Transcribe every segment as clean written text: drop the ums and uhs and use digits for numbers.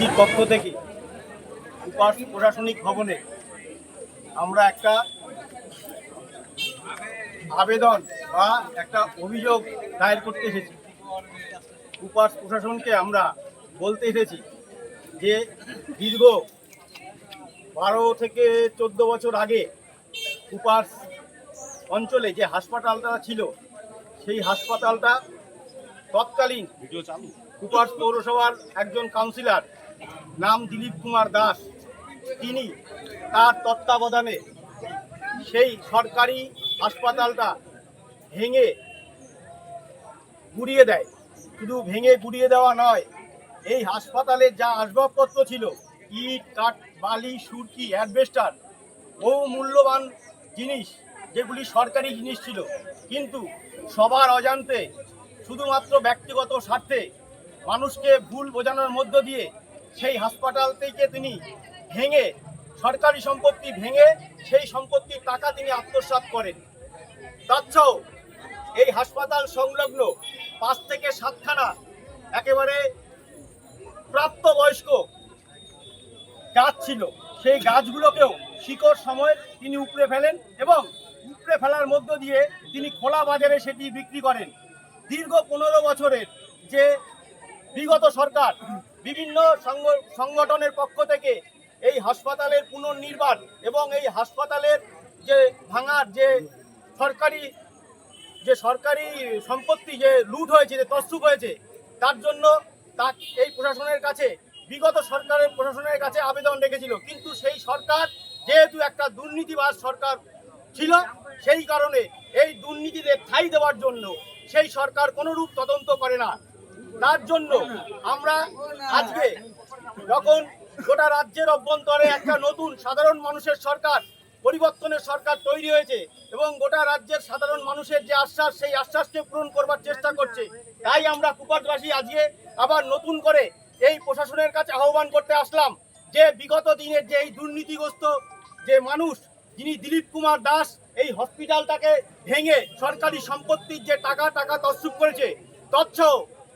কুপারবাসীর পক্ষ থেকে কুপার প্রশাসনিক ভবনে আমরা একটা আবেদন বা একটা অভিযোগ দায়ের করতে এসেছি। কুপার প্রশাসনকে আমরা বলতে এসেছি যে দীর্ঘ 12 থেকে 14 বছর আগে কুপার অঞ্চলে যে হাসপাতালটা ছিল সেই হাসপাতালটা তৎকালীন কুপার পৌরসভার একজন কাউন্সিলর নাম দিলীপ কুমার দাস, তিনি তার তত্ত্বাবধানে সেই সরকারি হাসপাতালটা ভেঙে গুড়িয়ে দেয়। শুধু ভেঙে গুড়িয়ে দেওয়া নয়, এই হাসপাতালে যা আসবাবপত্র ছিল, ইট, কাঠ, বালি, সুরকি, অ্যাসবেস্টার, বহু মূল্যবান জিনিস যেগুলি সরকারি জিনিস ছিল, কিন্তু সবার অজান্তে শুধুমাত্র ব্যক্তিগত স্বার্থে মানুষকে ভুল বোঝানোর মধ্য দিয়ে সেই হাসপাতাল থেকে তিনি ভেঙে, সরকারি সম্পত্তি ভেঙে সেই সম্পত্তির টাকা তিনি আত্মসাৎ করেন। তাছাড়াও এই হাসপাতাল সংলগ্ন 5 থেকে 7খানা একেবারে প্রাপ্তবয়স্ক গাছ ছিল, সেই গাছগুলোকেও শিকড় সময় তিনি উপড়ে ফেলেন এবং উপড়ে ফেলার মধ্য দিয়ে তিনি খোলা বাজারে সেটি বিক্রি করেন। দীর্ঘ 15 বছরের যে বিগত সরকার বিভিন্ন সংগঠনের পক্ষ থেকে এই হাসপাতালের পুনর্নির্মাণ এবং এই হাসপাতালের যে ভাঙার যে সরকারি সম্পত্তি যে লুট হয়েছে, যে তছরূপ হয়েছে, তার জন্য এই প্রশাসনের কাছে, বিগত সরকারের প্রশাসনের কাছে আবেদন রেখেছিল। কিন্তু সেই সরকার যেহেতু একটা দুর্নীতিবাজ সরকার ছিল, সেই কারণে এই দুর্নীতিদের ঠাঁই দেওয়ার জন্য সেই সরকার কোনোরূপ তদন্ত করে না। তার জন্য আমরা আজকে যখন গোটা রাজ্যের অভ্যন্তরে একটা নতুন সাধারণ মানুষের সরকার, পরিবর্তনের সরকার তৈরি হয়েছে এবং গোটা রাজ্যের সাধারণ মানুষের যে আশ্বাস, সেই আশ্বাসকে পূরণ করবার চেষ্টা করছে, তাই আমরা কুপারবাসী আজকে আবার নতুন করে এই প্রশাসনের কাছে আহ্বান করতে আসলাম যে বিগত দিনের যে এই দুর্নীতিগ্রস্ত যে মানুষ, যিনি দিলীপ কুমার দাস, এই হসপিটালটাকে ভেঙে সরকারি সম্পত্তির যে টাকা তছরূপ করেছে, তৎসহ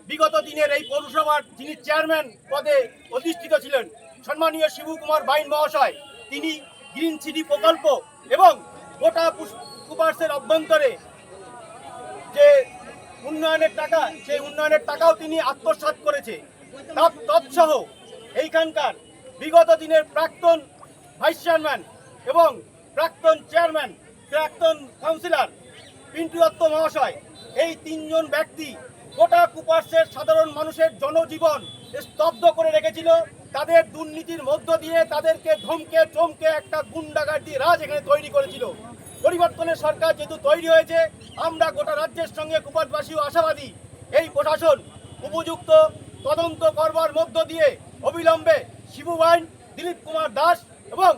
বিগত দিনের এই পৌরসভার যিনি চেয়ারম্যান পদে অধিষ্ঠিত ছিলেন সম্মানীয় শিবু কুমার বাইন মহাশয়, তিনি গ্রিন সিটি প্রকল্প এবং গোটা কুপারসের অভ্যন্তরে যে উন্নয়নের টাকা, সেই উন্নয়নের টাকাও তিনি আত্মসাৎ করেছে। তৎসহ এইখানকার বিগত দিনের প্রাক্তন ভাইস চেয়ারম্যান এবং প্রাক্তন চেয়ারম্যান, প্রাক্তন কাউন্সিলর পিন্টু দত্ত মহাশয়, এই 3 জন ব্যক্তি গোটা কুপারসের সাধারণ মানুষের জনজীবন স্তব্ধ করে রেখেছিল। তাদের দুর্নীতির মধ্য দিয়ে তাদেরকে ধমকে চমকে একটা গুন্ডাগার্দি রাজ এখানে তৈরি করেছিল। পরিবর্তনের সরকার যেহেতু তৈরি হয়েছে, আমরা গোটা রাজ্যের সঙ্গে কুপারবাসীও আশাবাদী এই প্রশাসন উপযুক্ত তদন্ত করবার মধ্য দিয়ে অবিলম্বে শিবু বাইন, দিলীপ কুমার দাস এবং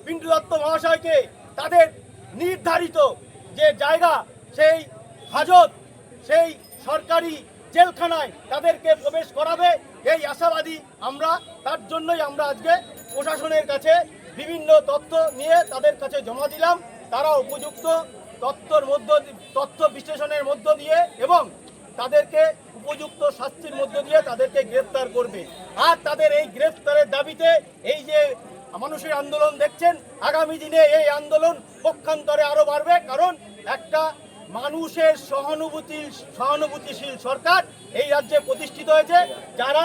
পিন্টু দত্ত মহাশয়কে তাদের নির্ধারিত যে জায়গা, সেই হাজত, সেই সরকারি জেলখানায় তাদেরকে প্রবেশ করাবে, এই আশাবাদী আমরা। তার জন্যই আমরা আজকে প্রশাসনের কাছে বিভিন্ন তথ্য নিয়ে তাদের কাছে জমা দিলাম। তারা উপযুক্ত তথ্য বিশ্লেষণের মধ্য দিয়ে এবং তাদেরকে উপযুক্ত শাস্তির মধ্য দিয়ে তাদেরকে গ্রেফতার করবে। আর তাদের এই গ্রেফতারের দাবিতে এই যে মানুষের আন্দোলন দেখছেন, আগামী দিনে এই আন্দোলন পক্ষান্তরে আরো বাড়বে, কারণ একটা মানুষের সহানুভূতিশীল সরকার এই রাজ্যে প্রতিষ্ঠিত হয়েছে, যারা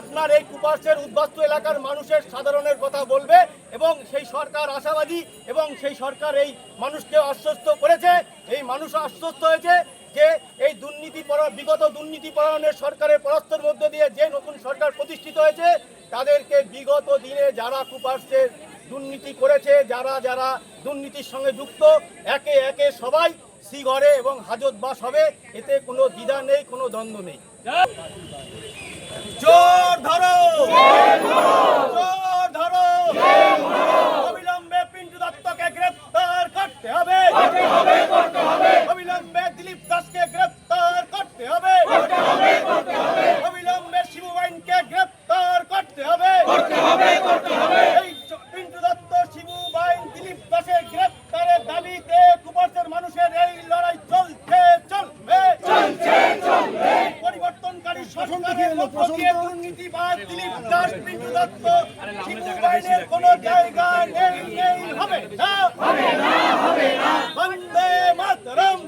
আপনার এই কুপারসের উদ্বাস্তু এলাকার মানুষের সাধারণের কথা বলবে এবং সেই সরকার আশাবাদী এবং সেই সরকার এই মানুষকে আশ্বস্ত করেছে। এই মানুষ আশ্বস্ত হয়েছে যে এই বিগত দুর্নীতিপরায়ণের সরকারের পরাস্তর মধ্য দিয়ে যে নতুন সরকার প্রতিষ্ঠিত হয়েছে, তাদেরকে বিগত দিনে যারা কুপারসের দুর্নীতি করেছে, যারা দুর্নীতির সঙ্গে যুক্ত, একে একে সবাই শ্রীঘরে এবং হাজতবাস হবে, এতে কোনো দ্বিধা নেই, কোনো দ্বন্দ্ব নেই। জোর ধরো, জোর ধরো, অবিলম্বে পিন্টু দত্তকে গ্রেফতার করতে হবে, অবিলম্বে দিলীপ দাসকে গ্রেফতার করতে হবে, অবিলম্বে শিবু বাইনকে গ্রেফতার করতে হবে। এই পিন্টু দত্ত, শিবু বাইন, দিলীপ দাসের গ্রেফতারের দাবিতে কুপারসের মানুষের এই লড়াই চলবে। পরিবর্তনকারী সরকারের দুর্নীতিবাদ দাস পিন্টু দত্ত শিবু বাহিনীর কোনো জায়গা নেই হবে না বন্দে মাতরম